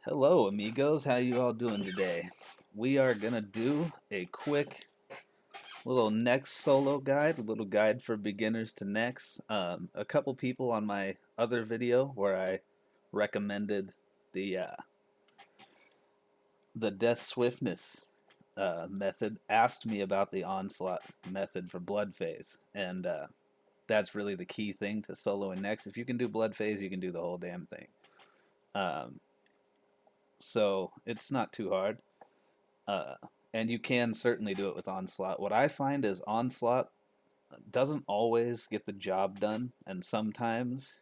Hello, amigos. How you all doing today? We are gonna do a quick little next solo guide, a little guide for beginners to next. A couple people on my other video where I recommended the uh, the death swiftness method asked me about the onslaught method for blood phase, and that's really the key thing to soloing next. If you can do blood phase, you can do the whole damn thing. Um, so it's not too hard. Uh, and you can certainly do it with Onslaught. What I find is Onslaught doesn't always get the job done, and sometimes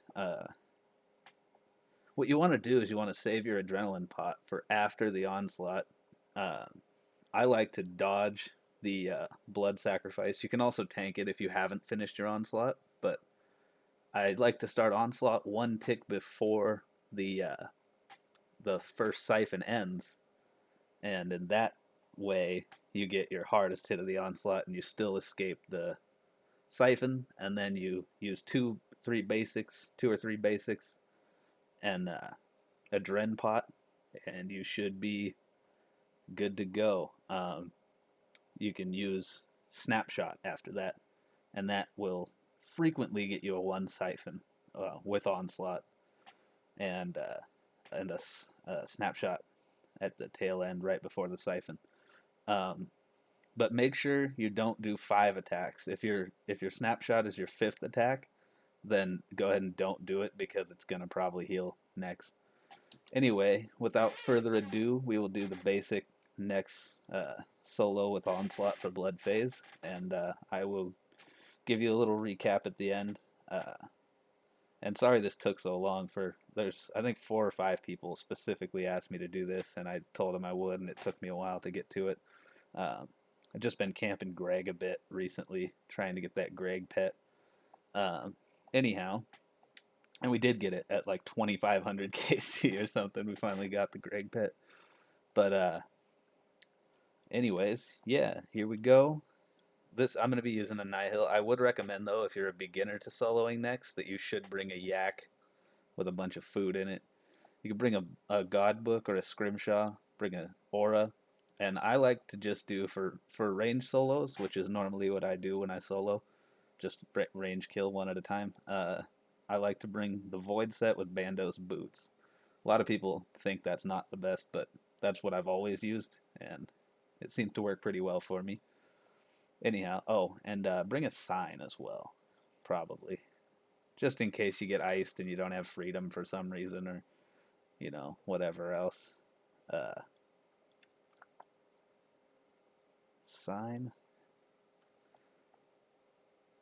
what you want to do is you want to save your adrenaline pot for after the Onslaught. Uh, I like to dodge the blood sacrifice. You can also tank it if you haven't finished your Onslaught, but I like to start Onslaught one tick before the first siphon ends, and in that way you get your hardest hit of the onslaught and you still escape the siphon, and then you use two or three basics and a dren pot, and you should be good to go. You can use snapshot after that, and that will frequently get you a one siphon with onslaught and a snapshot at the tail end right before the siphon. Um, but make sure you don't do five attacks. If your snapshot is your fifth attack, then go ahead and don't do it because it's gonna probably heal next. Anyway, without further ado, we will do the basic next solo with onslaught for blood phase, and I will give you a little recap at the end. Uh, and sorry this took so long. There's I think four or five people specifically asked me to do this, and I told them I would, and it took me a while to get to it. Um, I've just been camping Greg a bit recently, trying to get that Greg pet. Um, Anyhow, and we did get it at like 2,500 KC or something. We finally got the Greg pet. But anyways, yeah, here we go. This I'm gonna be using a Nihil. I would recommend though, if you're a beginner to soloing next, that you should bring a yak with a bunch of food in it. You can bring a god book or a scrimshaw, bring a aura, and I like to just do for range solos, which is normally what I do when I solo, just range kill one at a time. I like to bring the void set with Bandos boots. A lot of people think that's not the best, but that's what I've always used, and it seems to work pretty well for me. Anyhow, oh, and bring a sign as well, probably, just in case you get iced and you don't have freedom for some reason, or whatever else. Uh, Sign.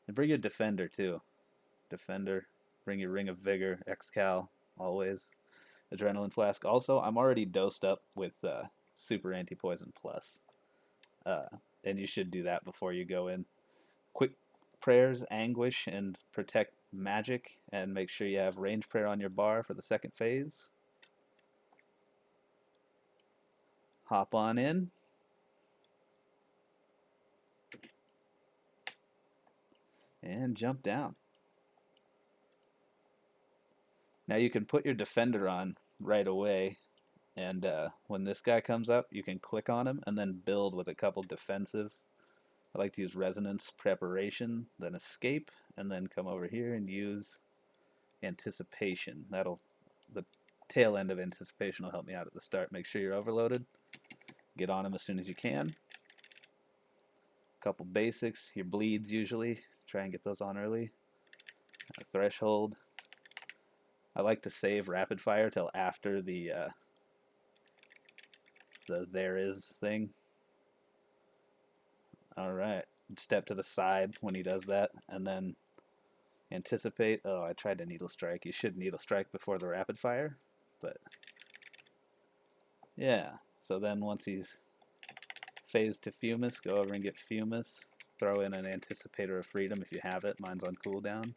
And bring your defender too. Defender. Bring your ring of vigor, Excal, always. Adrenaline flask. Also, I'm already dosed up with super anti poison plus, uh, and you should do that before you go in. Quick prayers, anguish, and protect magic, and make sure you have range prayer on your bar for the second phase. Hop on in. And jump down. Now you can put your defender on right away, and when this guy comes up, you can click on him and then build with a couple defensives. I like to use resonance, preparation, then escape, and then come over here and use anticipation. The tail end of anticipation will help me out at the start. Make sure you're overloaded. Get on him as soon as you can. Couple basics. Your bleeds usually. Try and get those on early. A threshold. I like to save rapid fire till after the there is thing. All right. Step to the side when he does that, and then anticipate. Oh, I tried to needle strike. You should needle strike before the rapid fire, but yeah. So then once he's phased to Fumus, go over and get Fumus. Throw in an Anticipator of Freedom if you have it. Mine's on cooldown.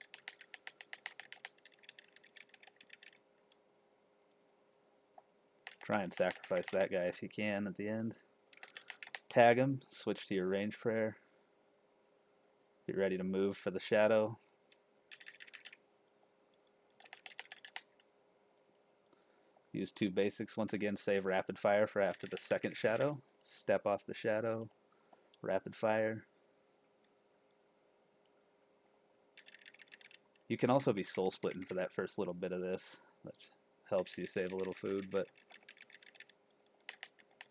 Try and sacrifice that guy if you can at the end. Tag him, switch to your range prayer. Get ready to move for the shadow. Use 2 basics. Once again, save rapid fire for after the second shadow. Step off the shadow, rapid fire. You can also be soul splitting for that first little bit of this, which helps you save a little food, but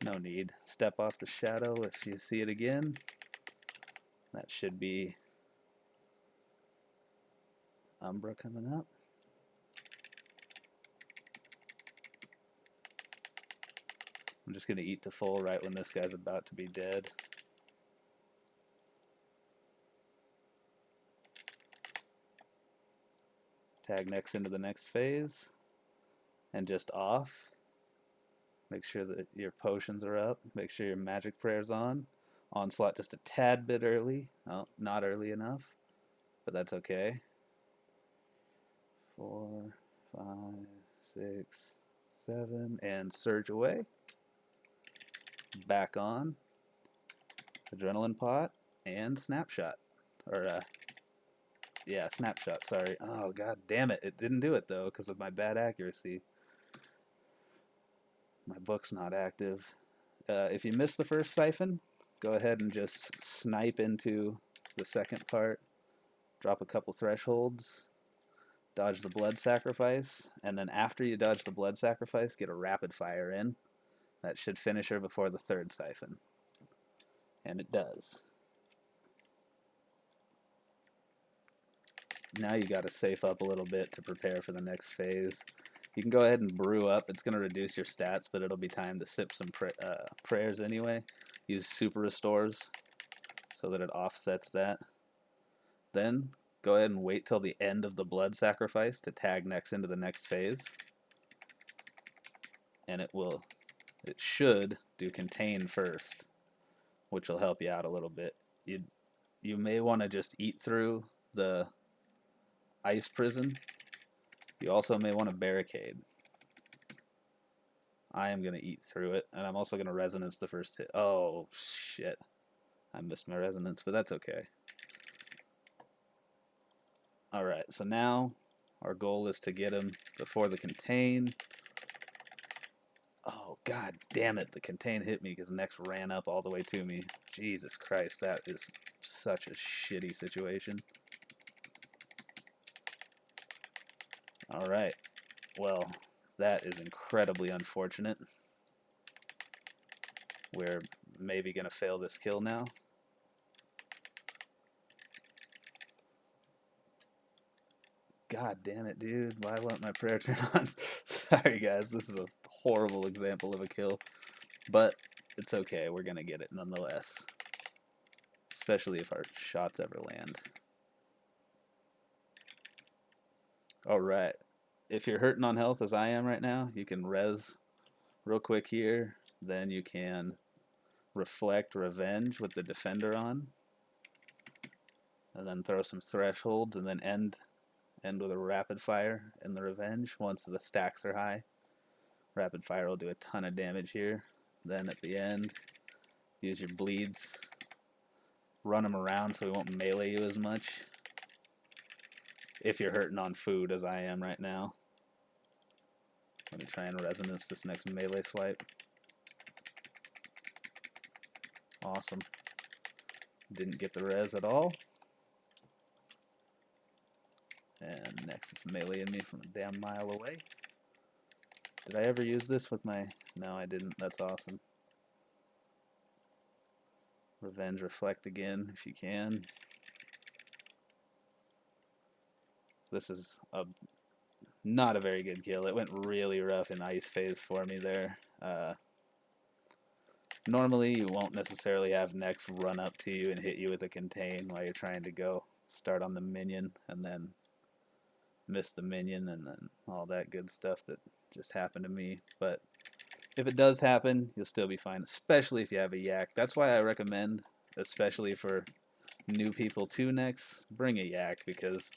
no need. Step off the shadow if you see it again. That should be Umbra coming up. I'm just going to eat to full right when this guy's about to be dead. Tag next into the next phase. And just off. Make sure that your potions are up. Make sure your magic prayer's on. Onslaught just a tad bit early. Oh, not early enough. But that's okay. 4, 5, 6, 7. And surge away. Back on. Adrenaline pot. And snapshot. Or, yeah, snapshot, sorry. Oh, god damn it. It didn't do it, though, because of my bad accuracy. My book's not active. If you miss the first siphon, go ahead and just snipe into the second part. Drop a couple thresholds. Dodge the blood sacrifice. And then after you dodge the blood sacrifice, get a rapid fire in. That should finish her before the third siphon. And it does. Now you got to safe up a little bit to prepare for the next phase. You can go ahead and brew up. It's going to reduce your stats, but it'll be time to sip some prayers anyway. Use super restores so that it offsets that. Then go ahead and wait till the end of the blood sacrifice to tag next into the next phase. And it should do contain first, which will help you out a little bit. You may want to just eat through the ice prison. You also may want to barricade. I am going to eat through it, and I'm also going to resonance the first hit. Oh, shit. I missed my resonance, but that's okay. Alright, so now our goal is to get him before the contain. Oh, god damn it. The contain hit me because next ran up all the way to me. Jesus Christ, that is such a shitty situation. Alright, well, that is incredibly unfortunate. We're maybe going to fail this kill now. God damn it, dude. Why won't my prayer turn on? Sorry, guys. This is a horrible example of a kill. But it's okay. We're going to get it nonetheless. Especially if our shots ever land. Alright. If you're hurting on health as I am right now, you can res real quick here. Then you can reflect revenge with the defender on. And then throw some thresholds and then end with a rapid fire in the revenge once the stacks are high. Rapid fire will do a ton of damage here. Then at the end, use your bleeds. Run them around so he won't melee you as much. If you're hurting on food as I am right now. Let me try and resonance this next melee swipe. Awesome. Didn't get the res at all. And next it's meleeing me from a damn mile away. Did I ever use this with my... No, I didn't. That's awesome. Revenge reflect again, if you can. This is not a very good kill. It went really rough in ice phase for me there. Normally, you won't necessarily have next run up to you and hit you with a contain while you're trying to go start on the minion and then miss the minion and then all that good stuff that just happened to me. But if it does happen, you'll still be fine, especially if you have a yak. That's why I recommend, especially for new people to next, bring a yak, because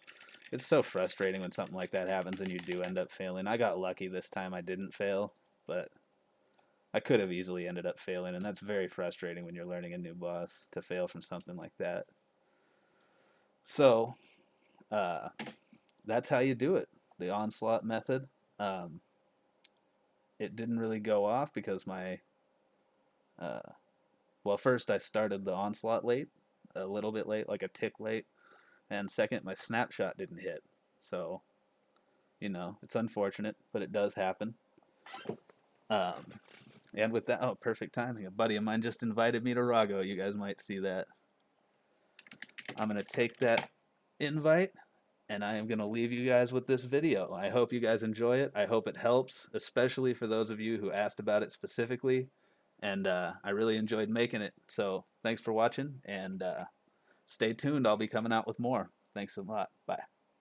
it's so frustrating when something like that happens and you do end up failing. I got lucky this time I didn't fail, but I could have easily ended up failing, and that's very frustrating when you're learning a new boss to fail from something like that. So, that's how you do it, the onslaught method. it didn't really go off because my uh, well, first I started the onslaught late, a little bit late, like a tick late, and second my snapshot didn't hit. So it's unfortunate, but it does happen. Um, and with that, oh, perfect timing. A buddy of mine just invited me to Rago. You guys might see that. I'm gonna take that invite and I am going to leave you guys with this video. I hope you guys enjoy it. I hope it helps, especially for those of you who asked about it specifically. And I really enjoyed making it. So thanks for watching, and stay tuned. I'll be coming out with more. Thanks a lot. Bye.